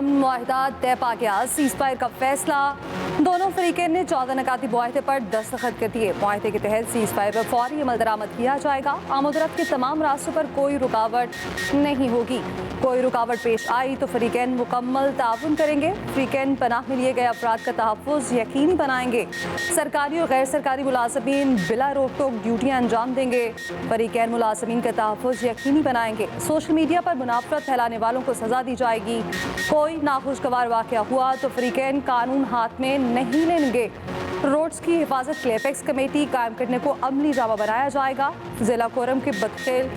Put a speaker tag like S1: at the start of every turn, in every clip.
S1: मुआहिदा तय पा गया, सीज फायर का फैसला। दोनों फरीकें ने 14 नकाती मुआहिदे पर दस्तखत कर दिए। मुआहिदे के तहत सीज फायर पर फौरी अमल दरामद किया जाएगा। आमदरफ्त के तमाम रास्तों पर कोई रुकावट नहीं होगी। कोई रुकावट पेश आई तो फरीकैन मुकम्मल ताउन करेंगे। फरीकैन पनाह में लिए गए अफराद का तहफ़्फ़ुज़ यकीनी बनाएंगे। सरकारी और गैर सरकारी मुलाज़मीन बिला रोक टोक ड्यूटियाँ अंजाम देंगे। फरीकैन मुलाज़मीन का तहफ़्फ़ुज़ यकीनी बनाएंगे। सोशल मीडिया पर मुनाफरत फैलाने वालों को सज़ा दी जाएगी। कोई नाखुशगवार वाक़या हुआ तो फरीकैन कानून हाथ में नहीं लेंगे। रोड्स की हिफाजत के लिए एपेक्स कमेटी कायम करने को अमली ड्रामा बनाया जाएगा। जिला कोरम के बदखेल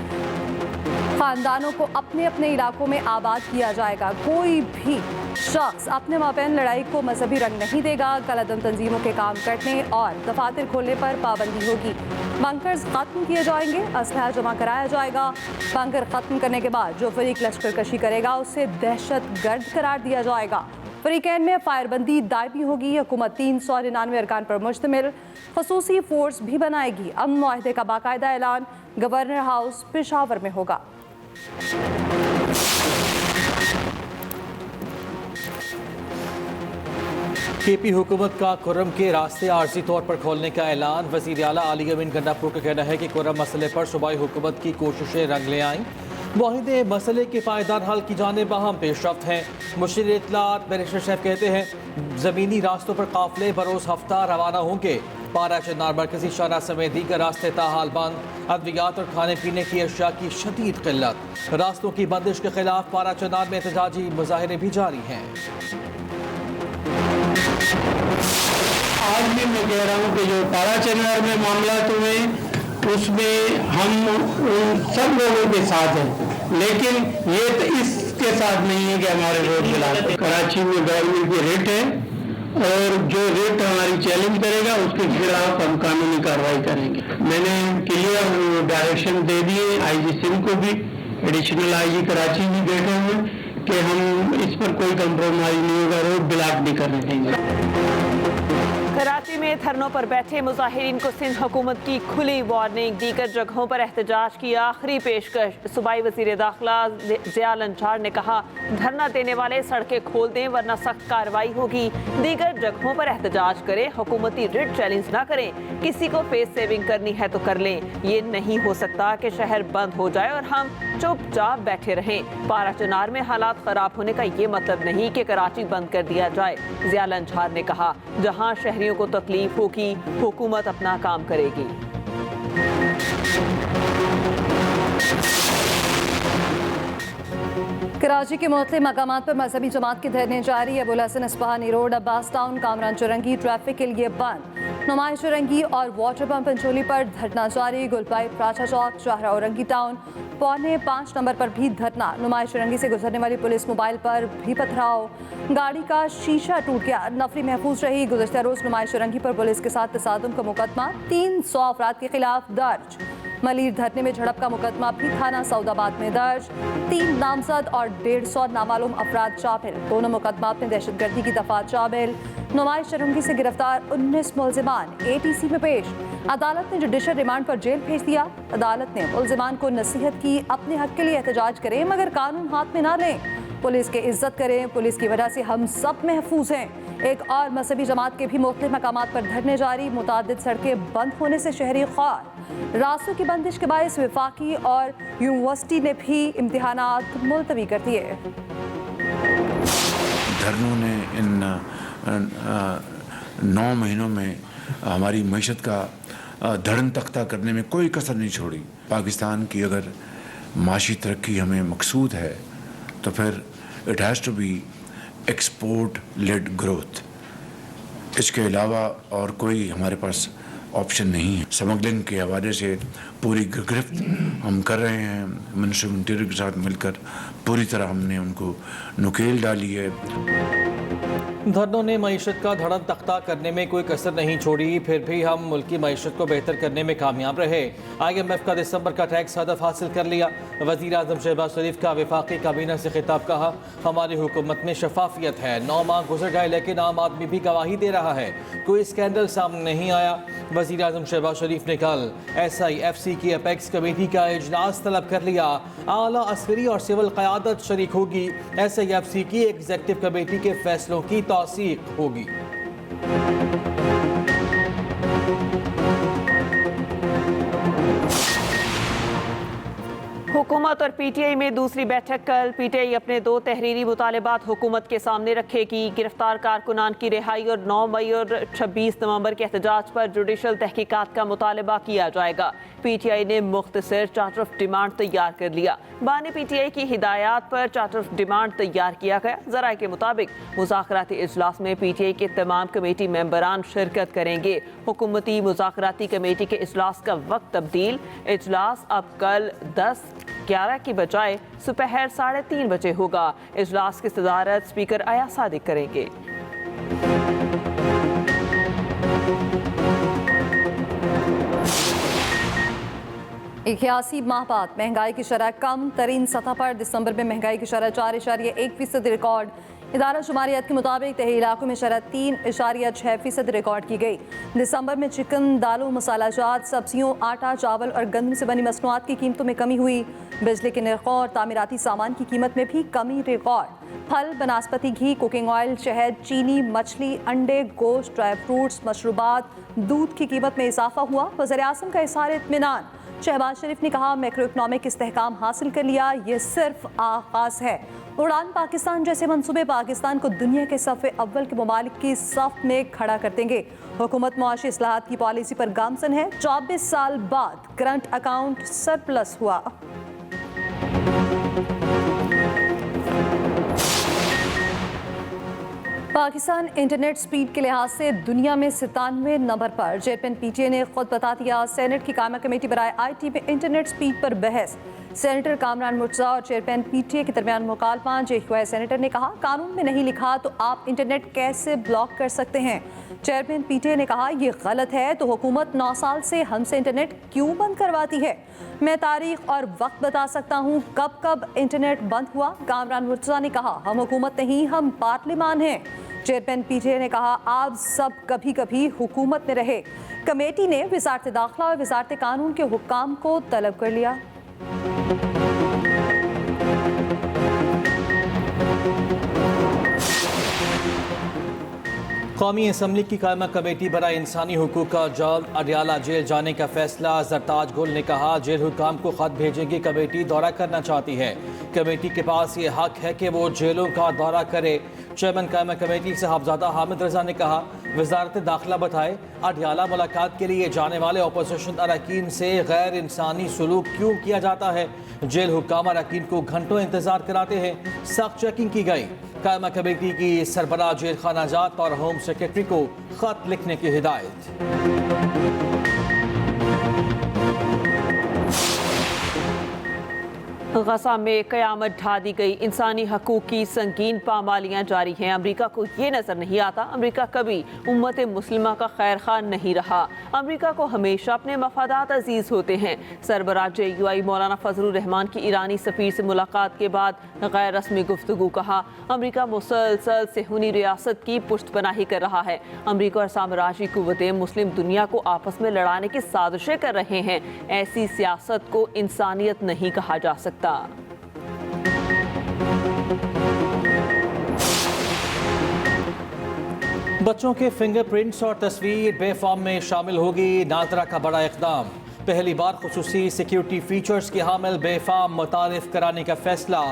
S1: खानदानों को अपने अपने इलाकों में आबाद किया जाएगा। कोई भी शख्स अपने माबैन लड़ाई को मजहबी रंग नहीं देगा। कलअदम तंजीमों के काम करने और दफातर खोलने पर पाबंदी होगी। बंकर्स खत्म किए जाएंगे। असलहा जमा कराया जाएगा। बंकर खत्म करने के बाद जो फरीक लश्कर कशी करेगा उसे दहशत गर्द करार दिया जाएगा। फरीकैन में फायरबंदी दायमी होगी। हुकूमत 399 अरकान पर मुश्तमिल खसूसी फोर्स भी बनाएगी। अमन मुआहिदे का बाकायदा ऐलान गवर्नर हाउस पेशावर में होगा।
S2: केपी हुकूमत का कुर्रम के रास्ते आर्जी तौर पर खोलने का ऐलान। वज़ीर आला अली अमीन गंडापुर का कहना है कि कुर्रम मसले पर सूबाई हुकूमत की कोशिशें रंग ले आईं। मुआहिदे मसले के पायदार हल की जानिब अहम पेशरफ्त हैं। मुशीर इत्तलात बैरिस्टर साहब कहते हैं ज़मीनी रास्तों पर काफिले बरोज़ हफ्ता रवाना होंगे। पारा चनार मरकजी शाहरा समेत दीगर रास्ते ताहाल बंद। अद्वियात और खाने पीने की अशिया की शदीद किल्लत। रास्तों की बंदिश के खिलाफ पारा चनार में एहतजाजी मुजाहरे भी जारी हैं।
S3: आज भी मैं कह रहा हूँ कि जो पारा चनार में मामला हुए उसमें हम उन सब लोगों के साथ हैं, लेकिन ये तो इसके साथ नहीं है कि हमारे रोड खिलाफ। कराची में गवर्नमेंट की रेट है और जो रेट हमारी चैलेंज करेगा उसके खिलाफ हम कानूनी कार्रवाई करेंगे। मैंने क्लियर डायरेक्शन दे दिए आईजी सिंध को भी, एडिशनल आईजी कराची भी बैठे हुए कि हम इस पर कोई कंप्रोमाइज नहीं होगा, रोड ब्लॉक भी करने देंगे।
S4: कराची में धरनों पर बैठे मुजाहिरीन को सिंध हुकूमत की खुली वार्निंग। दीगर जगहों पर एहतजाज की आखिरी पेशकश। सूबाई वज़ीर दाखिला ज़िया लंचार ने कहा धरना देने वाले सड़कें खोल दें वरना सख्त कार्रवाई होगी। दीगर जगहों पर एहतजाज करें, हुकूमती रिट चैलेंज ना करें। किसी को फेस सेविंग करनी है तो कर लें। ये नहीं हो सकता कि शहर बंद हो जाए और हम चुपचाप बैठे रहें। पारा चनार में हालात खराब होने का ये मतलब नहीं कि कराची बंद कर दिया जाए। ज़िया लंचार ने कहा जहां शहरियों को तकलीफ होगी हुकूमत अपना काम करेगी।
S1: कराची के मुख्तलिफ मकामात पर मजहबी जमात के धरने जारी। Abul Hasan Isphahani road, Abbas town, Kamran Chowrangi traffic के लिए बंद। नुमाइश चुरंगी और वाटर पंप पंचोली पर धरना जारी। गुलपाइप, प्राचा चौक, शाहरा औरंगी टाउन, 4.5 नंबर पर भी धरना। नुमाइश चुरंगी से गुजरने वाली पुलिस मोबाइल पर भी पथराव। गाड़ी का शीशा टूट गया, नफरी महफूज रही। गुज़श्ता रोज नुमाइश चुरंगी पर पुलिस के साथ तसादुम का मुकदमा 300 अफराद के खिलाफ दर्ज। मलीर धरने में झड़प का मुकदमा भी थाना सऊदाबाद में दर्ज। 3 नामजद और 150 नामालूम अफराद शामिल। दोनों मुकदमात में दहशतगर्दी की दफात शामिल। नुमाइश चुरंगी से गिरफ्तार 19 मुलजिमान ATC में पेश। अदालत ने जुडिशल रिमांड पर जेल भेज दिया। अदालत ने मुलजिमान को नसीहत की अपने हक के लिए एहतजाज करें मगर कानून हाथ में ना लें। पुलिस की इज्जत करें, पुलिस की वजह से हम सब महफूज हैं। एक और मजहबी जमात के भी मुख्तलिफ मकामात पर धरने जारी। मुतादिद सड़कें बंद होने से शहरी ख्वार। रास्तों की बंदिश के बायस वफाकी और यूनिवर्सिटी ने भी इम्तिहानात मुलतवी कर दिए।
S5: धरनों ने इन 9 महीनों में हमारी मईशत का धड़न तख्ता करने में कोई कसर नहीं छोड़ी। पाकिस्तान की अगर माशी तरक्की हमें मकसूद है तो फिर it has to be export led growth. इसके अलावा और कोई हमारे पास ऑप्शन नहीं है। स्मगलिंग के हवाले से पूरी गिरफ्त हम कर रहे हैं। मिनिस्टर ऑफ इंटीरियर के साथ मिलकर पूरी तरह हमने उनको नुकेल डाली है।
S2: धरनों ने मईशत का धड़न तख्ता करने में कोई कसर नहीं छोड़ी, फिर भी हम मुल्क की मईशत को बेहतर करने में कामयाब रहे। IMF का दिसंबर का टैक्स हदफ हासिल कर लिया। वज़ीर आज़म शहबाज शरीफ का वफाकी काबीना से खिताब, कहा हमारी हुकूमत में शफाफियत है। 9 माह गुजर गए लेकिन आम आदमी भी गवाही दे रहा है, कोई स्कैंडल सामने नहीं आया। वज़ीर आज़म शहबाज शरीफ ने कल SIFC की अपेक्स कमेटी का इजलास तलब कर लिया। आला अस्करी और सिविल क़यादत शरीक होगी। SIFC की एग्जीक्यूटिव कमेटी के फैसलों की तौसीक होगी।
S4: हुकूमत और PTI में दूसरी बैठक कल। PTI अपने 2 तहरीरी मुतालबात हुकूमत के सामने रखेगी। गिरफ्तार कारकुनान की रिहाई और 9 मई और 26 नवंबर के एहतजाज पर जुडिशल तहकीकात का मुतालबा किया जाएगा। PTI ने मुख्तसर चार्टर ऑफ डिमांड तैयार कर लिया। बानी PTI की हिदायत पर चार्टर ऑफ डिमांड तैयार किया गया। ज़राए के मुताबिक मुज़ाकराती इजलास में PTI के तमाम कमेटी मेंबरान शिरकत करेंगे। हुकूमती मुज़ाकराती कमेटी के इजलास का वक्त तब्दील। इजलास अब कल 10:11 की बजाय सुपहर 3:30 बजे होगा। इजलास की सदारत स्पीकर आया सादिक करेंगे।
S1: 81 माह बाद महंगाई की शरह कम तरीन सतह पर। दिसंबर में महंगाई की शरह 4.1% रिकॉर्ड। इदारा शुमारियात के मुताबिक तहरी इलाकों में शरह 3.6% रिकॉर्ड की गई। दिसंबर में चिकन, दालों, मसालाजात, सब्जियों, आटा, चावल और गंदम से बनी मसनूआत की कीमतों में कमी हुई। बिजली के निर्खों और तामीराती सामान की कीमत में भी कमी रिकॉर्ड। फल, बनस्पति घी, कुकिंग ऑयल, शहद, चीनी, मछली, अंडे, गोश्त, ड्राई फ्रूट्स, मशरूबात, दूध की कीमत में इजाफा हुआ। वज़ीर-ए-आज़म का इज़हार इत्मीनान। शहबाज शरीफ ने कहा मैक्रो इकनॉमिक इस्तेहकाम हासिल कर लिया, ये सिर्फ आगाज़ है। उड़ान पाकिस्तान जैसे मंसूबे पाकिस्तान को दुनिया के सफ़े अव्वल के ममालिक की सफ में खड़ा कर देंगे। हुकूमत मुआशी इस्लाहात की पॉलिसी पर गामसन है। 24 साल बाद करंट अकाउंट सरप्लस हुआ। पाकिस्तान इंटरनेट स्पीड के लिहाज से दुनिया में 97 नंबर पर। चेयरमैन PTA ने खुद बता दिया। सेनेट की कायमा कमेटी बराए IT में इंटरनेट स्पीड पर बहस। सेनेटर कामरान मुर्तज़ा और चेयरमैन PTA के दरमियान मुकालमा। JQI सेनेटर ने कहा कानून में नहीं लिखा तो आप इंटरनेट कैसे ब्लॉक कर सकते हैं। चेयरमैन PTA ने कहा ये गलत है तो हुकूमत 9 साल से हमसे इंटरनेट क्यों बंद करवाती है। मैं तारीख और वक्त बता सकता हूँ कब कब इंटरनेट बंद हुआ। कामरान मुर्तज़ा ने कहा हम हुकूमत नहीं, हम पार्लिमान हैं। चेयरमैन PTA ने कहा आप सब कभी कभी हुकूमत में रहे। कमेटी ने वज़ारत दाखिला और वज़ारत कानून के हुक्काम को तलब कर लिया।
S2: कौमी असम्बली की कायमा कमेटी बराए इंसानी हुकूक का जल्द अडियाला जेल जाने का फैसला। जरताज गुल ने कहा जेल हुकाम को खत भेजेगी, कमेटी दौरा करना चाहती है। कमेटी के पास ये हक है कि वो जेलों का दौरा करे। चेयरमैन कायमा कमेटी साहबजादा हामिद रजा ने कहा वजारत दाखिला बताए अडियाला मुलाकात के लिए जाने वाले अपोजिशन अरकान से गैर इंसानी सलूक क्यों किया जाता है। जेल हुकाम अरकान को घंटों इंतजार कराते हैं। सख्त चेकिंग की गई। कायमा कमेटी की सरबराह जेल खानाजात और होम सेक्रेटरी को खत लिखने की हिदायत।
S4: गजा में क़यामत ढा दी गई। इंसानी हकूक़ की संगीन पामालियाँ जारी हैं। अमरीका को ये नज़र नहीं आता अमरीका कभी उम्मत मुस्लिमा का खैर खान नहीं रहा। अमरीका को हमेशा अपने मफादात अजीज़ होते हैं। सरबराह JUI मौलाना फजलुर रहमान की ईरानी सफ़ीर से मुलाकात के बाद गैर रस्मी गुफ्तगू। कहा अमरीका मुसलसल सेहूनी रियासत की पुश्तपनाही कर रहा है। अमरीका और साम्राज्यी कुव्वतें मुस्लिम दुनिया को आपस में लड़ाने की साजिशें कर रहे हैं। ऐसी सियासत को इंसानियत नहीं कहा जा सकता।
S2: बच्चों के फिंगरप्रिंट्स और तस्वीर बेफाम में शामिल होगी। नाजरा का बड़ा इक़दाम। पहली बार खुसूसी सिक्योरिटी फीचर्स की हामिल बेफाम मुतारिफ कराने का फैसला।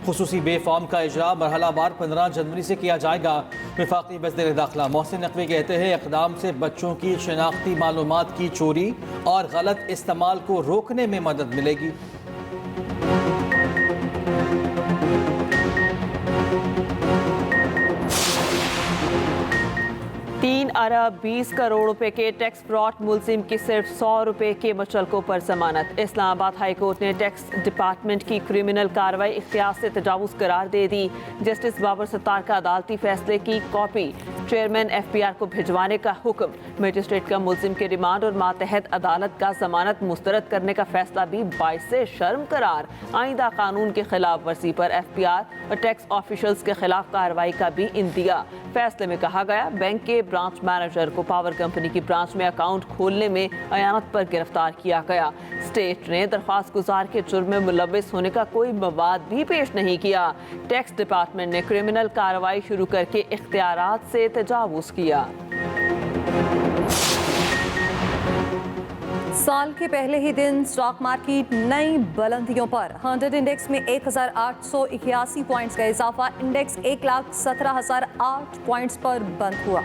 S2: खुसूसी बेफाम का इजरा मरहलावार 15 जनवरी से किया जाएगा। वफाकी वज़ीर दाखिला मोहसिन नकवी कहते हैं इक़दाम से बच्चों की शनाख्ती मालूमात की चोरी और गलत इस्तेमाल को रोकने में मदद मिलेगी।
S4: 3 अरब 20 करोड़ रुपए के टैक्स फ्रॉड मुलजिम की सिर्फ 100 रुपए के मुचलकों पर जमानत। इस्लामाबाद हाई कोर्ट ने टैक्स डिपार्टमेंट की क्रिमिनल कार्रवाई इख्तियार से तजावुज करार दे दी। जस्टिस बाबर सत्तार का अदालती फैसले की कॉपी चेयरमैन FPR को भिजवाने का हुक्म। मजिस्ट्रेट का मुलजिम के रिमांड और मातहत अदालत का जमानत मुस्तरद करने का फैसला भी बाइस शर्म करार। आइंदा कानून के खिलाफ वर्जी पर FPR और टैक्स ऑफिशल्स के खिलाफ कार्रवाई का भी इंदिया। फैसले में कहा गया बैंक के ब्रांच मैनेजर को पावर कंपनी की ब्रांच में अकाउंट खोलने में अयानत पर गिरफ्तार किया गया। स्टेट ने दरख्वास्त गुजार के जुर्म में मुलव्विस होने का कोई मवाद भी पेश नहीं किया। टैक्स डिपार्टमेंट ने क्रिमिनल कार्रवाई शुरू करके इख्तियारात से तजावुज किया।
S1: साल के पहले ही दिन स्टॉक मार्केट नई बुलंदियों पर। 100 इंडेक्स में 1881 पॉइंट्स का इजाफा। इंडेक्स 1,17,008 पॉइंट्स पर बंद हुआ।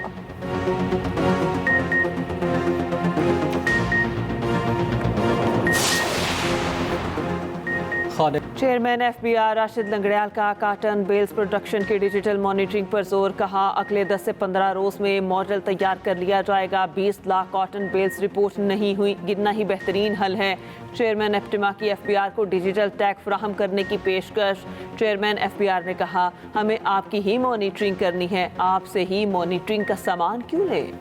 S4: चेयरमैन FBR राशिद लंगड़ियाल का काटन बेल्स प्रोडक्शन की डिजिटल मॉनिटरिंग पर जोर। कहा अगले 10 से 15 रोज में मॉडल तैयार कर लिया जाएगा। 20 लाख कॉटन बेल्स रिपोर्ट नहीं हुई, गिनना ही बेहतरीन हल है। चेयरमैन एप्टिमा की FBR को डिजिटल टैग फराहम करने की पेशकश। चेयरमैन FBR ने कहा हमें आपकी ही मॉनिटरिंग करनी है, आपसे ही मॉनिटरिंग का सामान क्यों लें।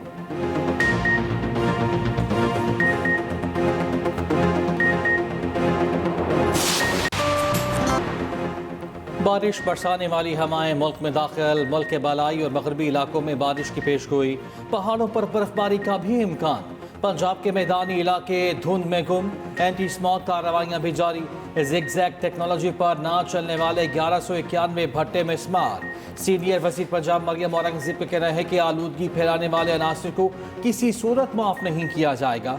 S2: बारिश बरसाने वाली हवाएं मुल्क में दाखिल। मुल्क के बालाई और मगरबी इलाकों में बारिश की पेशगोई। पहाड़ों पर बर्फबारी का भी इम्कान। पंजाब के मैदानी इलाके धुंध में गुम। एंटी स्मॉग कार्रवाइयाँ भी जारी। जिगजैग टेक्नोलॉजी पर ना चलने वाले 1191 भट्टे में स्मार। सीनियर वजीर पंजाब मरियम औरंगजेब का कहना है कि आलूदगी फैलाने वाले अनासर को किसी सूरत माफ नहीं किया जाएगा।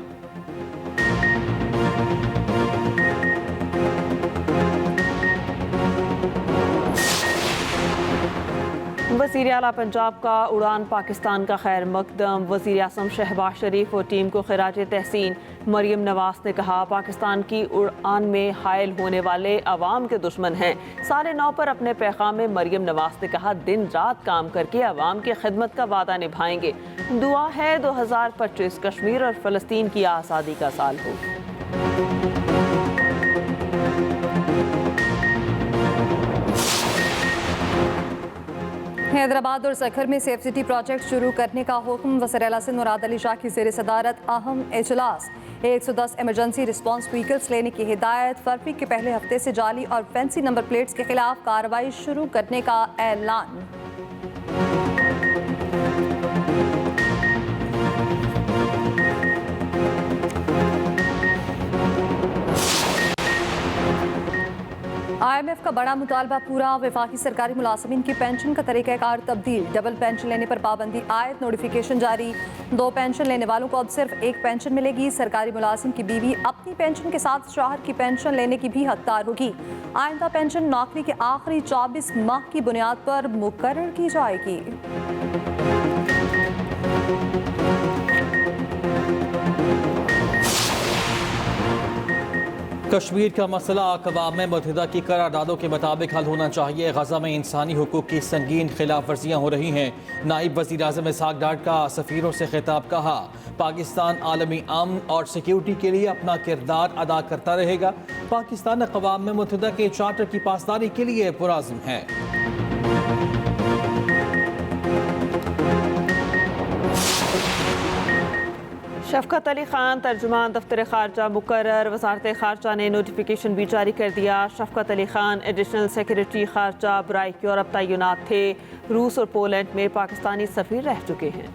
S4: वज़ीर आला पंजाब का उड़ान पाकिस्तान का खैर मकदम। वज़ीर आज़म शहबाज शरीफ और टीम को खिराज तहसीन। मरियम नवाज ने कहा पाकिस्तान की उड़ान में हायल होने वाले अवाम के दुश्मन हैं। 9:30 पर अपने पैगाम में मरियम नवाज ने कहा दिन रात काम करके अवाम की खिदमत का वादा निभाएंगे। दुआ है 2025 कश्मीर और फ़लस्तीन की आज़ादी का साल हो।
S1: हैदराबाद और सखर में सेफ सिटी प्रोजेक्ट शुरू करने का हुक्म। वज़ीर आला सिंध मुराद अली शाह की ज़ेर सदारत अहम इजलास। 110 इमरजेंसी रिस्पांस व्हीकल्स लेने की हिदायत। फरवरी के पहले हफ्ते से जाली और फैंसी नंबर प्लेट्स के खिलाफ कार्रवाई शुरू करने का ऐलान। IMF का बड़ा मुतालबा पूरा। वफाकी सरकारी मुलाजमीन की पेंशन का तरीक़ाकार तब्दील। डबल पेंशन लेने पर पाबंदी आयत। नोटिफिकेशन जारी। 2 पेंशन लेने वालों को अब सिर्फ 1 पेंशन मिलेगी। सरकारी मुलाजिम की बीवी अपनी पेंशन के साथ शौहर की पेंशन लेने की भी हकदार होगी। आइंदा पेंशन नौकरी के आखिरी 24 माह की बुनियाद पर मुकर्रर की जाएगी।
S2: कश्मीर का मसला अक़वाम मुत्तहिदा की करारदादों के मुताबिक हल होना चाहिए। गजा में इंसानी हुकूक की संगीन खिलाफ वर्जियाँ हो रही हैं। नाइब वज़ीर आज़म इसहाक़ डार का सफ़ीरों से खिताब। कहा पाकिस्तान आलमी अमन और सिक्योरिटी के लिए अपना किरदार अदा करता रहेगा। पाकिस्तान अक़वाम मुत्तहिदा के चार्टर की पासदारी के लिए पुरअज़्म है।
S4: शफकत अली खान तर्जुमान दफ्तर खारजा मुकर्रर। वजारत खारजा ने नोटिफिकेशन भी जारी कर दिया। शफकत अली खान एडिशनल सेक्रेटरी खारजा बराए यूरोप तैनात थे। रूस और पोलैंड में पाकिस्तानी सफ़ीर रह चुके हैं।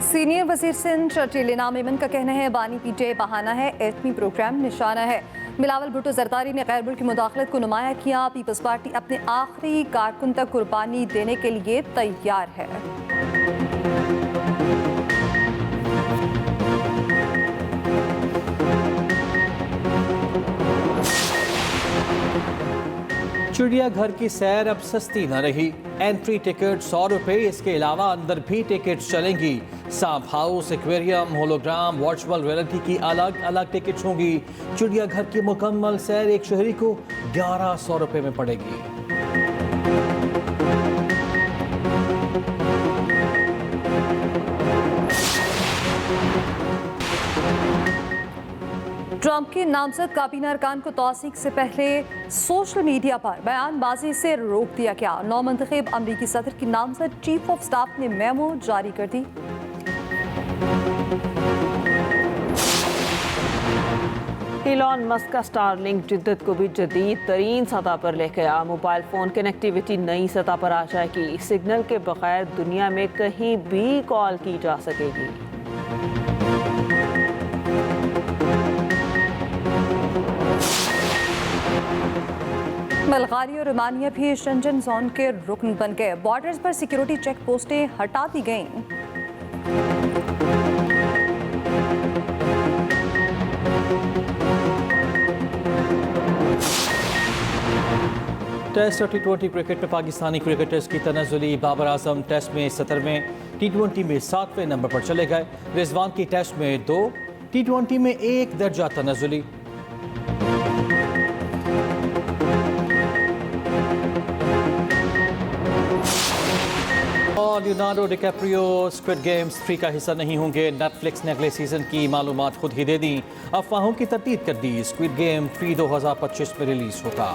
S1: सीनियर वजीर सिंध टिलिना मेमन का कहना है बानी पीटे बहाना है, एटमी प्रोग्राम निशाना है। बिलावल भुट्टो जरदारी ने गैर मुल्की मुदाखलत को नुमाया किया। पीपल्स पार्टी अपने आखिरी कारकुन तक कुर्बानी देने के लिए तैयार है।
S2: चिड़ियाघर की सैर अब सस्ती न रही। एंट्री टिकट 100 रुपए, इसके अलावा अंदर भी टिकट्स चलेंगी। सांप house, aquarium, hologram, virtual reality की अलग अलग टिकट्स होंगी। चिड़ियाघर की मुकम्मल सैर एक शहरी को 1100 रुपए में पड़ेगी।
S1: ट्रंप की नामजद काबीना अरकान को तौसीक से पहले सोशल मीडिया पर बयानबाजी से रोक दिया गया। नौमंतखब अमरीकी सदर की नामजद चीफ ऑफ स्टाफ ने मेमो जारी कर दी।
S4: इलॉन मस्क का स्टारलिंक जिद्दत को भी जदीद तरीन सतह पर ले गया। मोबाइल फ़ोन कनेक्टिविटी नई सतह पर आ जाएगी। सिग्नल के बगैर दुनिया में कहीं भी कॉल की जा सकेगी।
S1: बल्गारिया और रोमानिया भी शेंजन जोन के रुकन बन गए। बॉर्डर्स पर सिक्योरिटी चेक पोस्टें हटा दी गईं।
S2: टेस्ट और टी20 क्रिकेट में पाकिस्तानी क्रिकेटर्स की तनज़ुली। बाबर आजम टेस्ट में 17वें, टी20 में 7वें नंबर पर चले गए। रिजवान की टेस्ट में 2, टी20 में 1 दर्जा तनज़ुली। और लियोनार्डो डिकैप्रियो स्क्विड गेम्स 3 का हिस्सा नहीं होंगे। नेटफ्लिक्स ने अगले सीजन की मालूमात खुद ही दे दी। अफवाहों की तरतीब कर दी। स्क्विड गेम 3 2025 में रिलीज होगा।